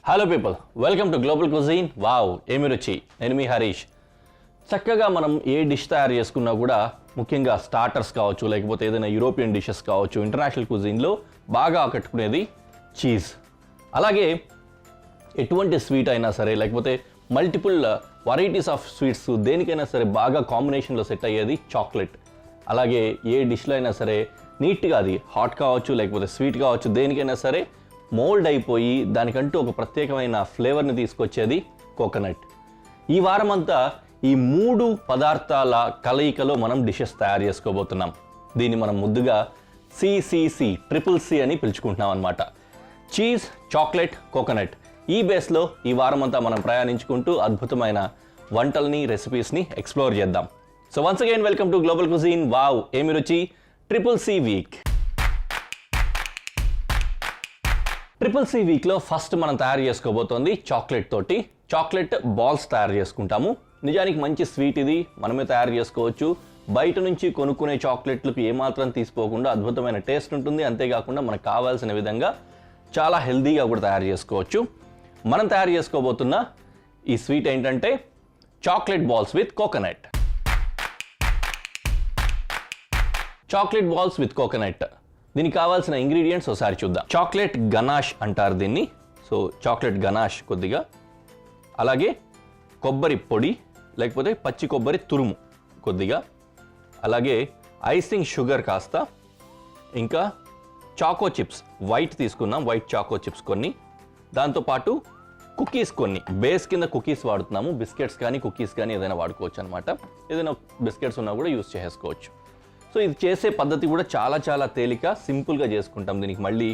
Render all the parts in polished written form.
Hello people, welcome to global cuisine. Wow ఏమి రుచి. నేను మీ హరీష్. చక్కగా మనం ఏ డిష్ తయారు చేసుకున్నా కూడా ముఖ్యంగా స్టార్టర్స్ కావచ్చు, లేకపోతే ఏదైనా యూరోపియన్ డిషెస్ కావచ్చు, ఇంటర్నేషనల్ కుజీన్లో బాగా ఆకట్టుకునేది చీజ్. అలాగే ఎటువంటి స్వీట్ అయినా సరే, లేకపోతే మల్టిపుల్ వెరైటీస్ ఆఫ్ స్వీట్స్ దేనికైనా సరే బాగా కాంబినేషన్లో సెట్ అయ్యేది చాక్లెట్. అలాగే ఏ డిష్లో అయినా సరే నీట్గా అది హాట్ కావచ్చు, లేకపోతే స్వీట్ కావచ్చు, దేనికైనా సరే మోల్డ్ అయిపోయి దానికంటూ ఒక ప్రత్యేకమైన ఫ్లేవర్ని తీసుకొచ్చేది కోకోనట్. ఈ వారం అంతా ఈ 3 పదార్థాల కలయికలో మనం డిషెస్ తయారు చేసుకోబోతున్నాం. దీన్ని మనం ముద్దుగా CCC ట్రిపుల్ C అని పిలుచుకుంటున్నాం అనమాట. Cheese, chocolate, coconut. ఈ బేస్లో ఈ వారం అంతా మనం ప్రయాణించుకుంటూ అద్భుతమైన వంటల్ని, రెసిపీస్ని ఎక్స్ప్లోర్ చేద్దాం. So once again welcome to global cuisine. Wow ఏమి రుచి triple C week. Triple C వీక్లో ఫస్ట్ మనం తయారు చేసుకోబోతోంది చాక్లెట్ తోటి. చాక్లెట్ బాల్స్ తయారు చేసుకుంటాము. నిజానికి మంచి స్వీట్ ఇది, మనమే తయారు చేసుకోవచ్చు. బయట నుంచి కొనుక్కునే చాక్లెట్లకు ఏమాత్రం తీసుకోకుండా అద్భుతమైన టేస్ట్ ఉంటుంది. అంతేకాకుండా మనకు కావాల్సిన విధంగా చాలా హెల్దీగా కూడా తయారు చేసుకోవచ్చు. మనం తయారు చేసుకోబోతున్న ఈ స్వీట్ ఏంటంటే chocolate balls with coconut. Chocolate balls with coconut. దీనికి కావాల్సిన ఇంగ్రీడియంట్స్ ఒకసారి చూద్దాం. చాక్లెట్ గనాష్ అంటారు దీన్ని. సో చాక్లెట్ గనాష్ కొద్దిగా, అలాగే కొబ్బరి పొడి లేకపోతే పచ్చి కొబ్బరి తురుము కొద్దిగా, అలాగే ఐసింగ్ షుగర్ కాస్త, ఇంకా చాకో చిప్స్ వైట్ తీసుకున్నాం, వైట్ చాకో చిప్స్ కొన్ని, దాంతోపాటు కుకీస్ కొన్ని. బేస్ కింద కుకీస్ వాడుతున్నాము. బిస్కెట్స్ కానీ కుకీస్ కానీ ఏదైనా వాడుకోవచ్చు అనమాట. ఏదైనా బిస్కెట్స్ ఉన్నా కూడా యూస్ చేసుకోవచ్చు. సో ఇది చేసే పద్ధతి కూడా చాలా చాలా తేలిక, సింపుల్గా చేసుకుంటాం. దీనికి మళ్ళీ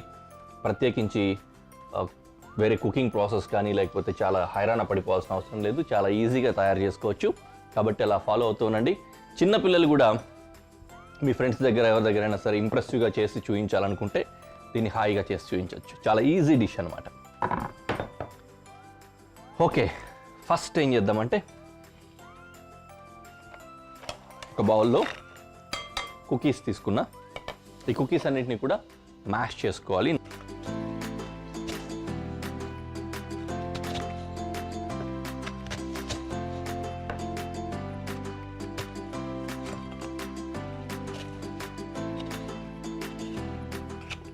ప్రత్యేకించి వేరే కుకింగ్ ప్రాసెస్ కానీ లేకపోతే చాలా హైరాణ పడిపోవాల్సిన అవసరం లేదు. చాలా ఈజీగా తయారు చేసుకోవచ్చు. కాబట్టి అలా ఫాలో అవుతూ ఉండండి. చిన్నపిల్లలు కూడా మీ ఫ్రెండ్స్ దగ్గర ఎవరి దగ్గరైనా సరే ఇంప్రెసివ్గా చేసి చూపించాలనుకుంటే దీన్ని హాయిగా చేసి చూపించవచ్చు. చాలా ఈజీ డిష్ అనమాట. ఓకే, ఫస్ట్ ఏం చేద్దామంటే ఒక బౌల్లో కుకీస్ తీసుకున్నా. ఈ కుకీస్ అన్నింటినీ కూడా మ్యాష్ చేసుకోవాలి.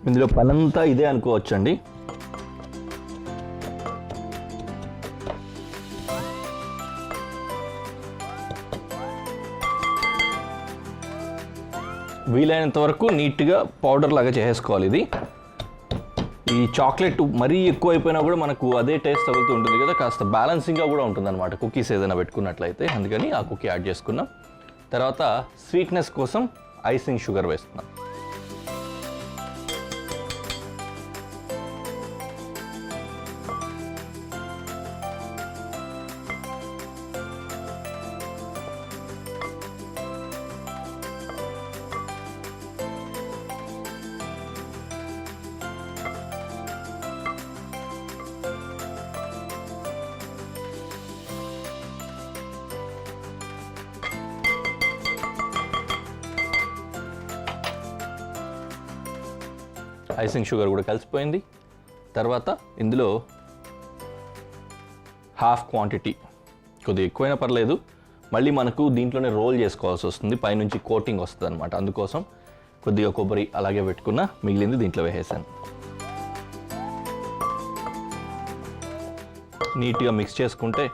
ఇందులో పనంతా ఇదే అనుకోవచ్చండి. వీలైనంత వరకు నీట్గా పౌడర్ లాగా చేసుకోవాలి. ఇది ఈ చాక్లెట్ మరీ ఎక్కువ అయిపోయినా కూడా మనకు అదే టేస్ట్ తగులుతూ ఉంటుంది కదా, కాస్త బ్యాలెన్సింగ్గా కూడా ఉంటుంది అనమాట కుకీస్ ఏదైనా పెట్టుకున్నట్లయితే. అందుకని ఆ కుకీ యాడ్ చేసుకున్నాం. తర్వాత స్వీట్నెస్ కోసం ఐసింగ్ షుగర్ వేస్తున్నాం. ఐసింగ్ షుగర్ కూడా కలిసిపోయింది. తర్వాత ఇందులో హాఫ్ క్వాంటిటీ, కొద్దిగా ఎక్కువైనా పర్లేదు, మళ్ళీ మనకు దీంట్లోనే రోల్ చేసుకోవాల్సి వస్తుంది, పైనుంచి కోటింగ్ వస్తుంది అనమాట. అందుకోసం కొద్దిగా కొబ్బరి అలాగే పెట్టుకున్న, మిగిలింది దీంట్లో వేసేసాను. నీట్గా మిక్స్ చేసుకుంటే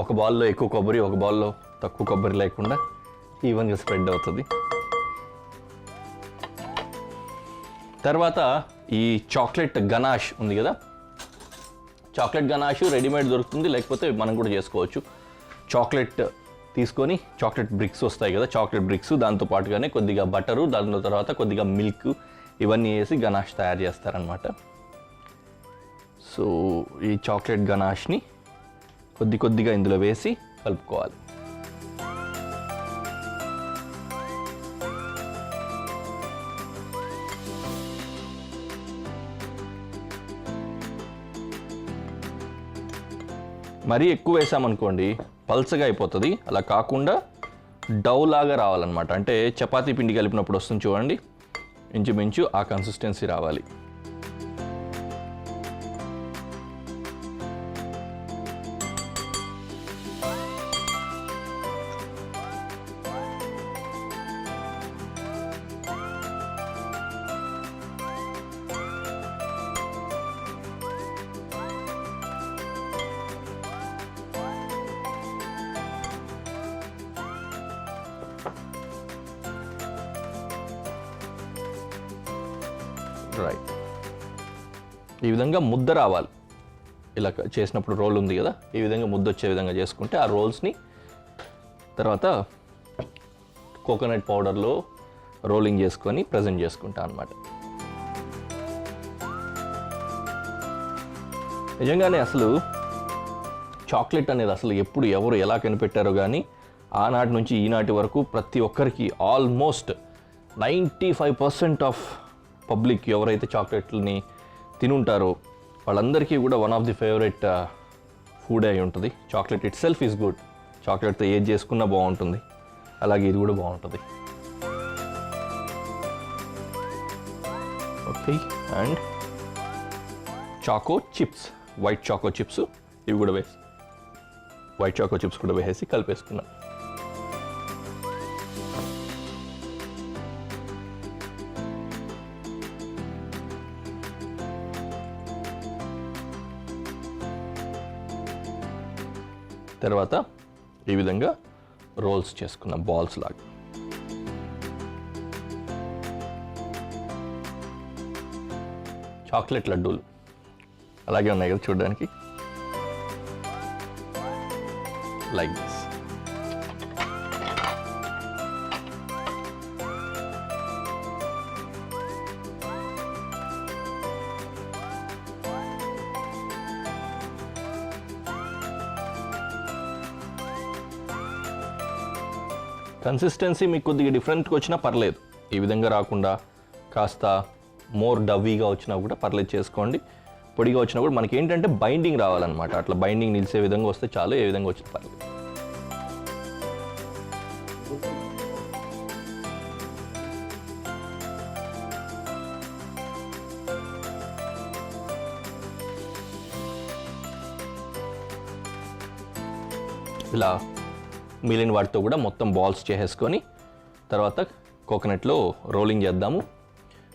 ఒక బౌల్లో ఎక్కువ కొబ్బరి, ఒక బౌల్లో తక్కువ కొబ్బరి లేకుండా ఈవెన్గా స్ప్రెడ్ అవుతుంది. తర్వాత ఈ చాక్లెట్ గనాష్ ఉంది కదా, చాక్లెట్ గనాష్ రెడీమేడ్ దొరుకుతుంది, లేకపోతే మనం కూడా చేసుకోవచ్చు. చాక్లెట్ తీసుకొని చాక్లెట్ బ్రిక్స్ వస్తాయి కదా, చాక్లెట్ బ్రిక్స్, దాంతో పాటుగానే కొద్దిగా బటరు, దాని తర్వాత కొద్దిగా మిల్క్, ఇవన్నీ వేసి గనాష్ తయారు చేస్తారనమాట. సో ఈ చాక్లెట్ గనాష్ని కొద్దిగా ఇందులో వేసి కలుపుకోవాలి. మరీ ఎక్కువ వేసామనుకోండి పల్చగా అయిపోతుంది. అలా కాకుండా డౌ లాగా రావాలన్నమాట. అంటే చపాతీ పిండి కలిపినప్పుడు వస్తుంది చూడండి, ఇంచుమించు ఆ కన్సిస్టెన్సీ రావాలి. రైట్. ఈ విధంగా ముద్ద రావాలి. ఇలా చేసినప్పుడు రోల్ ఉంది కదా, ఈ విధంగా ముద్ద వచ్చే విధంగా చేసుకుంటే ఆ రోల్స్ని తర్వాత కోకోనట్ పౌడర్లో రోలింగ్ చేసుకొని ప్రజెంట్ చేసుకుంటా అన్నమాట. నిజంగానే అసలు చాక్లెట్ అనేది అసలు ఎప్పుడు ఎవరు ఎలా కనిపెట్టారో కానీ ఆనాటి నుంచి ఈనాటి వరకు ప్రతి ఒక్కరికి ఆల్మోస్ట్ 95% ఆఫ్ పబ్లిక్ ఎవరైతే చాక్లెట్లని తినుంటారో వాళ్ళందరికీ కూడా one of the favourite food అయి ఉంటుంది. Chocolate itself is good. చాక్లెట్తో ఏది చేసుకున్నా బాగుంటుంది, అలాగే ఇది కూడా బాగుంటుంది. Okay, and choco chips, white choco chips ఇవి కూడా వేసి వైట్ చాకో చిప్స్ కూడా వేసేసి కలిపేసుకున్నాం. తర్వాత ఈ విధంగా రోల్స్ చేసుకున్నాం బాల్స్ లాగా. చాక్లెట్ లడ్డూలు అలాగే ఉన్నాయి కదా చూడడానికి, లైక్ దిస్. కన్సిస్టెన్సీ మీకు కొద్దిగా డిఫరెంట్గా వచ్చినా పర్లేదు, ఈ విధంగా రాకుండా కాస్త మోర్ డవ్వీగా వచ్చినా కూడా పర్లేదు చేసుకోండి. పొడిగా వచ్చినా కూడా మనకి ఏంటంటే బైండింగ్ రావాలన్నమాట. అట్లా బైండింగ్ నిలిచే విధంగా వస్తే చాలు, ఏ విధంగా వచ్చినా పర్లేదు. ఇలా మిగిలిన వాటితో కూడా మొత్తం బాల్స్ చేసేసుకొని తర్వాత కోకోనట్లో రోలింగ్ చేద్దాము.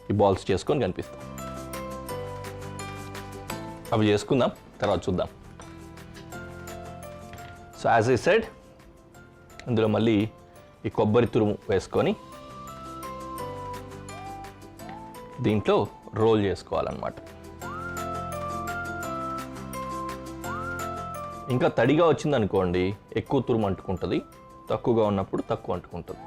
ఈ బాల్స్ చేసుకొని కనిపిస్తాం. అవి చేసుకుందాం, తర్వాత చూద్దాం. సో యాజ్ ఐ సెడ్, ఇందులో మళ్ళీ ఈ కొబ్బరి తురుము వేసుకొని దీంట్లో రోల్ చేసుకోవాలన్నమాట. ఇంకా తడిగా వచ్చిందనుకోండి ఎక్కువ తురుము అంటుకుంటుంది, తక్కువగా ఉన్నప్పుడు తక్కువ అంటుకుంటుంది.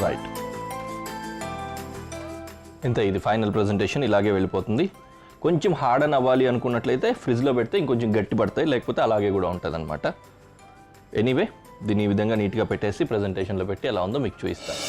రైట్, ఇంత. ఇది ఫైనల్ ప్రజెంటేషన్ ఇలాగే వెళ్ళిపోతుంది. కొంచెం హార్డన్ అవ్వాలి అనుకున్నట్లయితే ఫ్రిడ్జ్లో పెడితే ఇంకొంచెం గట్టి పడతాయి, లేకపోతే అలాగే కూడా ఉంటుంది అనమాట. ఎనీవే, దీన్ని ఈ విధంగా నీట్గా పెట్టేసి ప్రజెంటేషన్లో పెట్టి ఎలా ఉందో మీకు చూపిస్తాను.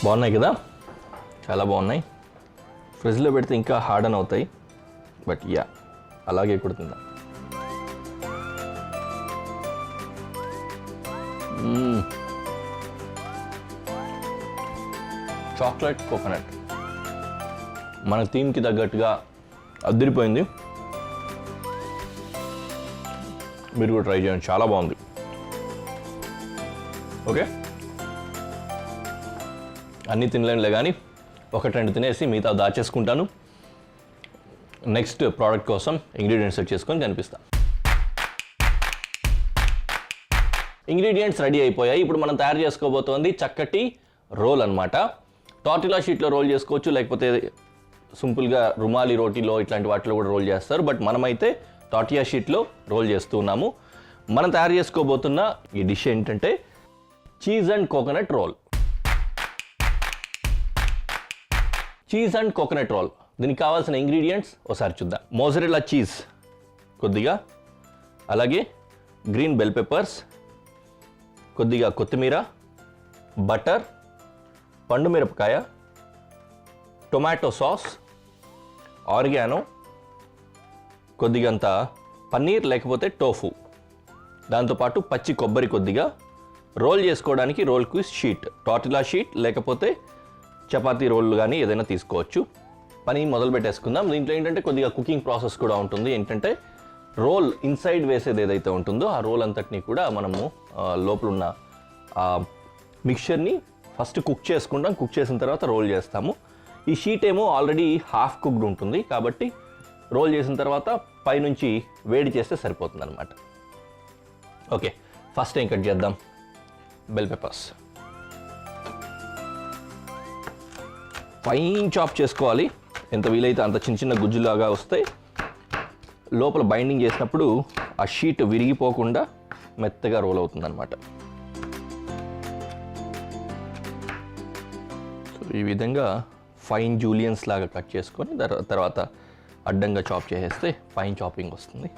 బాగున్నాయి కదా, చాలా బాగున్నాయి. ఫ్రిడ్జ్లో పెడితే ఇంకా హార్డన్ అవుతాయి, బట్ యా అలాగే కుడుతుందా. చాక్లెట్ కోకోనట్ మన థీమ్కి తగ్గట్టుగా అదిరిపోయింది. మీరు కూడా ట్రై చేయండి, చాలా బాగుంది. ఓకే, అన్నీ తినలేనులే కానీ ఒకటి రెండు తినేసి మిగతా దాచేసుకుంటాను. నెక్స్ట్ ప్రోడక్ట్ కోసం ఇంగ్రీడియంట్స్ సెట్ చేసుకొని కనిపిస్తాను. ఇంగ్రీడియంట్స్ రెడీ అయిపోయాయి. ఇప్పుడు మనం తయారు చేసుకోబోతోంది చక్కటి రోల్ అన్నమాట. టార్టిలా షీట్లో రోల్ చేసుకోవచ్చు, లేకపోతే సింపుల్గా రుమాలి రోటీలో ఇట్లాంటి వాటిలో కూడా రోల్ చేస్తారు. బట్ మనమైతే టార్టిలా షీట్లో రోల్ చేస్తూ ఉన్నాము. మనం తయారు చేసుకోబోతున్న ఈ డిష్ ఏంటంటే cheese and coconut roll. Cheese and coconut roll, దీనికి కావాల్సిన ఇంగ్రీడియంట్స్ ఒకసారి చూద్దాం. మోజరెల్లా చీజ్ కొద్దిగా, అలాగే గ్రీన్ బెల్ పెప్పర్స్, కొద్దిగా కొత్తిమీర, బటర్, పండు మిరపకాయ, టొమాటో సాస్, ఆరిగానో, కొద్దిగంత పన్నీర్ లేకపోతే టోఫు, దాంతోపాటు పచ్చి కొబ్బరి కొద్దిగా, రోల్ చేసుకోవడానికి రోల్కి షీట్, టార్టిలా షీట్ లేకపోతే చపాతీ రోళ్ళు కానీ ఏదైనా తీసుకోవచ్చు. పని మొదలు పెట్టేసుకుందాం. దీంట్లో ఏంటంటే కొద్దిగా కుకింగ్ ప్రాసెస్ కూడా ఉంటుంది. ఏంటంటే రోల్ ఇన్సైడ్ వేసేది ఏదైతే ఉంటుందో ఆ రోల్ అంతటినీ కూడా మనము లోపల ఉన్న మిక్చర్ని ఫస్ట్ కుక్ చేసుకుంటాం. కుక్ చేసిన తర్వాత రోల్ చేస్తాము. ఈ షీట్ ఏమో ఆల్రెడీ హాఫ్ కుక్డ్ ఉంటుంది కాబట్టి రోల్ చేసిన తర్వాత పైనుంచి వేడి చేస్తే సరిపోతుంది అనమాట. ఓకే, ఫస్ట్ ఏం కట్ చేద్దాం? బెల్ పెప్పర్స్ ఫైన్ చాప్ చేసుకోవాలి. ఎంత వీలైతే అంత చిన్న చిన్న గుజ్జులాగా వస్తాయి. లోపల బైండింగ్ చేసినప్పుడు ఆ షీట్ విరిగిపోకుండా మెత్తగా రోల్ అవుతుంది అనమాట. సో ఈ విధంగా ఫైన్ జూలియన్స్ లాగా కట్ చేసుకొని తర్వాత అడ్డంగా చాప్ చేసేస్తే ఫైన్ చాపింగ్ వస్తుంది.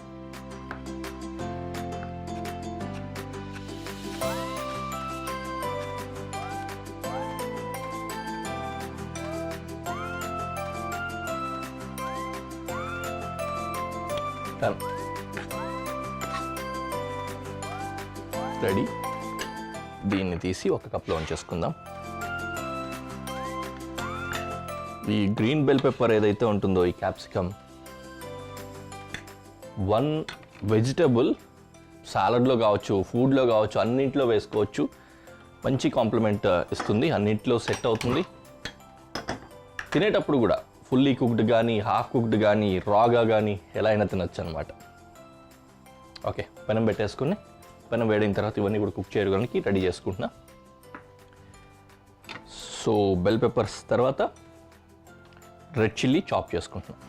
రెడీ. దీన్ని తీసి ఒక కప్లో ఉంచేసుకుందాం. ఈ గ్రీన్ బెల్ పెప్పర్ ఏదైతే ఉంటుందో, ఈ క్యాప్సికమ్, వన్ వెజిటబుల్ సాలడ్లో కావచ్చు, ఫుడ్లో కావచ్చు, అన్నింటిలో వేసుకోవచ్చు. మంచి కాంప్లిమెంట్ ఇస్తుంది, అన్నింటిలో సెట్ అవుతుంది. తినేటప్పుడు కూడా ఫుల్లీ కుక్డ్ కానీ, హాఫ్ కుక్డ్ కానీ, రాగా కానీ ఎలా అయినా తినచ్చు అనమాట. ఓకే, పెనం పెట్టేసుకుని పెనం వేడిన తర్వాత ఇవన్నీ కూడా కుక్ చేయడానికి రెడీ చేసుకుంటున్నా. సో బెల్ పెప్పర్స్ తర్వాత రెడ్ చిల్లీ చాప్ చేసుకుంటున్నా.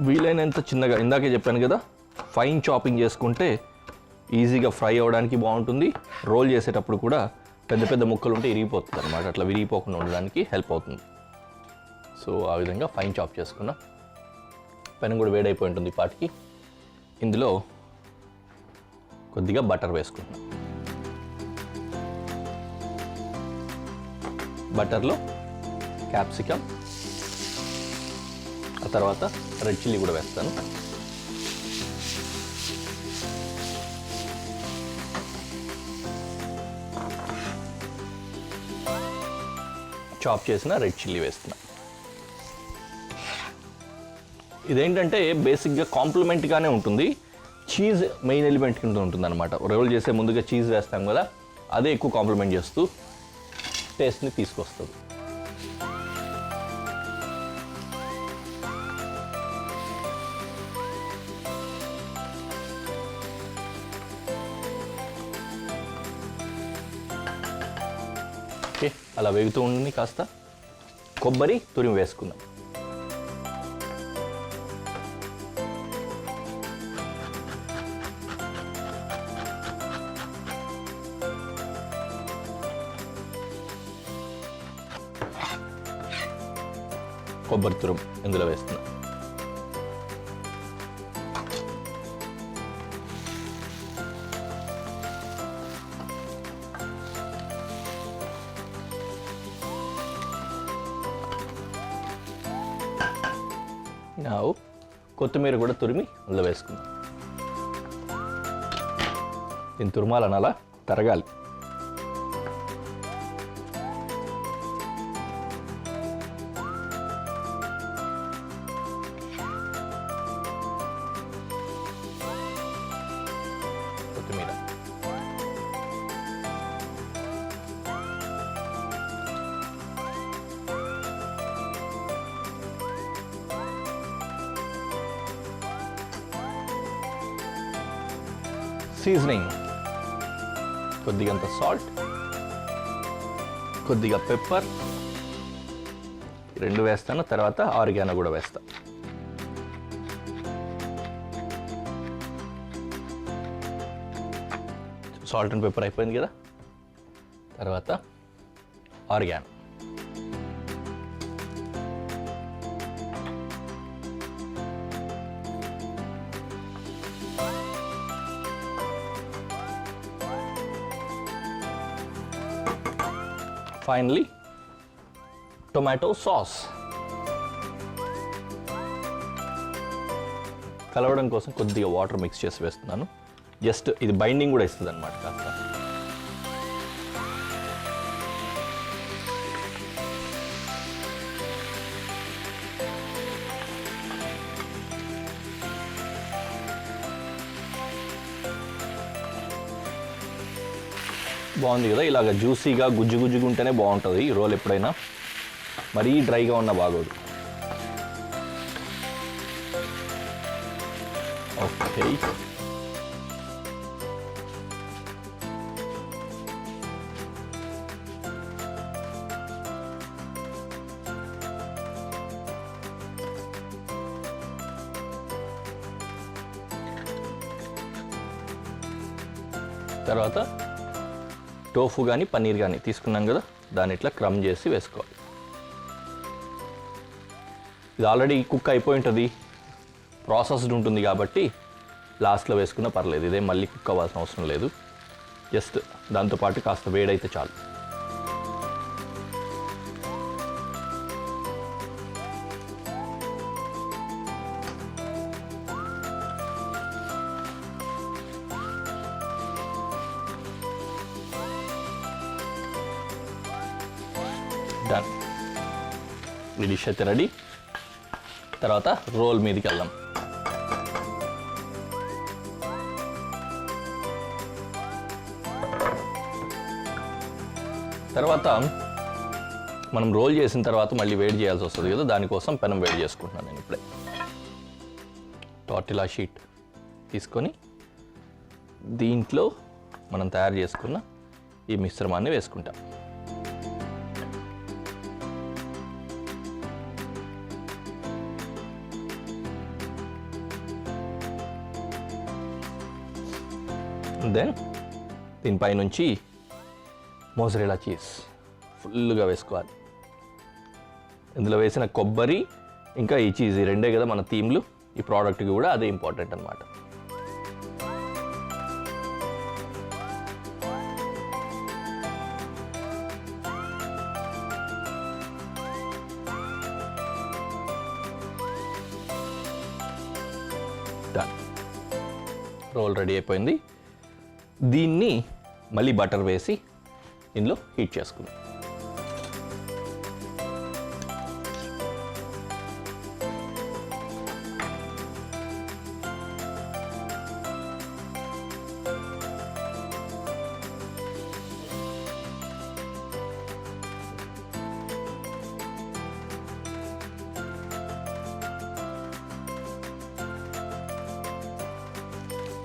వీలైనంత చిన్నగా, ఇందాకే చెప్పాను కదా, ఫైన్ చాపింగ్ చేసుకుంటే ఈజీగా ఫ్రై అవ్వడానికి బాగుంటుంది. రోల్ చేసేటప్పుడు కూడా పెద్ద పెద్ద ముక్కలు ఉంటే ఇరిగిపోతుంది అనమాట. అట్లా విరిగిపోకుండా ఉండడానికి హెల్ప్ అవుతుంది. సో ఆ విధంగా ఫైన్ చాప్ చేసుకున్నాం. పెనం కూడా వేడైపోయి ఉంటుంది పాటికి. ఇందులో కొద్దిగా బటర్ వేసుకుంటున్నాం. బటర్లో క్యాప్సికమ్, ఆ తర్వాత రెడ్ చిల్లీ కూడా వేస్తాను. చాప్ చేసిన రెడ్ చిల్లీ వేస్తున్నా. ఇదేంటంటే బేసిక్గా కాంప్లిమెంట్గానే ఉంటుంది. చీజ్ మెయిన్ ఎలిమెంట్ కింద ఉంటుంది అనమాట. రోల్ చేసే ముందుగా చీజ్ వేస్తాం కదా, అదే ఎక్కువ కాంప్లిమెంట్ చేస్తూ టేస్ట్ని తీసుకొస్తుంది. ఓకే, అలా వేగుతూ ఉంటుంది. కాస్త కొబ్బరి తురిమి వేసుకుందాం. కొబ్బరి తురుము ఇందులో వేస్తున్నాం. కొత్తిమీర కూడా తురిమి అందులో వేసుకుందాం. దీన్ని తురుమాలని అలా తరగాలి. కొత్తిమీర సీజనింగ్ కొద్దిగంత సాల్ట్, కొద్దిగా పెప్పర్, రెండు వేస్తాను. తర్వాత ఆరిగానో కూడా వేస్తా. సాల్ట్ అండ్ పెప్పర్ అయిపోయింది కదా. తర్వాత ఆరిగానో, ఫైనలీ టొమాటో సాస్. కలవడం కోసం కొద్దిగా వాటర్ మిక్స్ చేసి వేస్తున్నాను. జస్ట్ ఇది బైండింగ్ కూడా ఇస్తుంది అనమాట కాస్త. బాగుంది కదా, ఇలాగ జ్యూసీగా గుజ్జు గుజ్జుగా ఉంటేనే బాగుంటుంది ఈ రోల్. ఎప్పుడైనా మరీ డ్రైగా ఉన్న బాగోదు. ఓకే, తర్వాత టోఫు కానీ పన్నీర్ కానీ తీసుకున్నాం కదా, దాన్ని ఇట్లా క్రమ్ చేసి వేసుకోవాలి. ఇది ఆల్రెడీ కుక్ అయిపోయి ఉంటుంది, ప్రాసెస్డ్ ఉంటుంది కాబట్టి లాస్ట్లో వేసుకున్నా పర్లేదు. ఇదే మళ్ళీ కుక్ అవ్వాల్సిన అవసరం లేదు. జస్ట్ దాంతోపాటు కాస్త వేడైతే చాలు. డన్. ఈ డిష్ అయితే రెడీ. తర్వాత రోల్ మీదకి వెళ్దాం. తర్వాత మనం రోల్ చేసిన తర్వాత మళ్ళీ వేడి చేయాల్సి వస్తుంది కదా, దానికోసం పెనం వేడి చేసుకుంటున్నాను నేను ఇప్పుడే. టార్టిలా షీట్ తీసుకొని దీంట్లో మనం తయారు చేసుకున్న ఈ మిశ్రమాన్ని వేసుకుంటాం. దెన్ దీనిపై నుంచి మోజరెలా చీజ్ ఫుల్గా వేసుకోవాలి. ఇందులో వేసిన కొబ్బరి ఇంకా ఈ చీజ్, ఈ రెండే కదా మన థీమ్లు. ఈ ప్రోడక్ట్కి కూడా అదే ఇంపార్టెంట్ అన్నమాట. డన్. రోల్ రెడీ అయిపోయింది. దీన్ని మళ్ళీ బటర్ వేసి ఇందులో హీట్ చేసుకుందాం.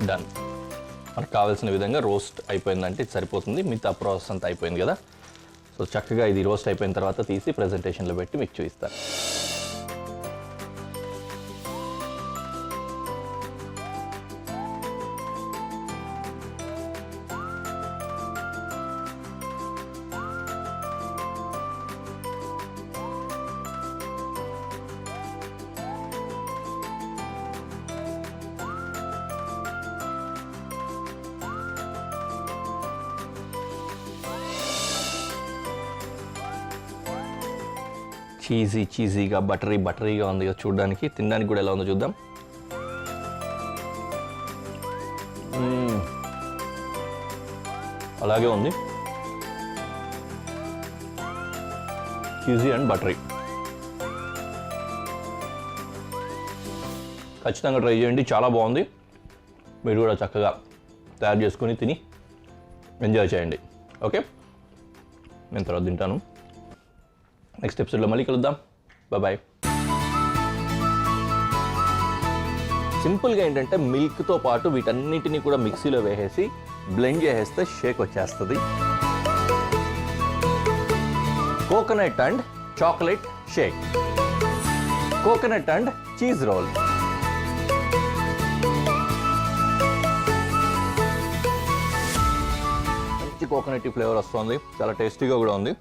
డన్. మనకు కావాల్సిన విధంగా రోస్ట్ అయిపోయిందంటే ఇది సరిపోతుంది. మిగతా ప్రాసెస్ అంతా అయిపోయింది కదా. సో చక్కగా ఇది రోస్ట్ అయిపోయిన తర్వాత తీసి ప్రెజెంటేషన్లో పెట్టి మీకు చూపిస్తాను. చీజీగా బటరీగా ఉంది కదా చూడడానికి. తినడానికి కూడా ఎలా ఉందో చూద్దాం. అలాగే ఉంది, చీజీ అండ్ బటరీ. ఖచ్చితంగా ట్రై చేయండి, చాలా బాగుంది. మీరు కూడా చక్కగా తయారు చేసుకొని తిని ఎంజాయ్ చేయండి. ఓకే, నేను తర్వాత తింటాను. నెక్స్ట్ ఎపిసోడ్లో మళ్ళీ కలుద్దాం. బాయ్. సింపుల్గా ఏంటంటే మిల్క్తో పాటు వీటన్నిటిని కూడా మిక్సీలో వేసేసి బ్లెండ్ చేసేస్తే షేక్ వచ్చేస్తుంది. Coconut and chocolate shake, coconut and cheese roll. మంచి కోకోనట్ ఫ్లేవర్ వస్తుంది, చాలా టేస్టీగా కూడా ఉంది.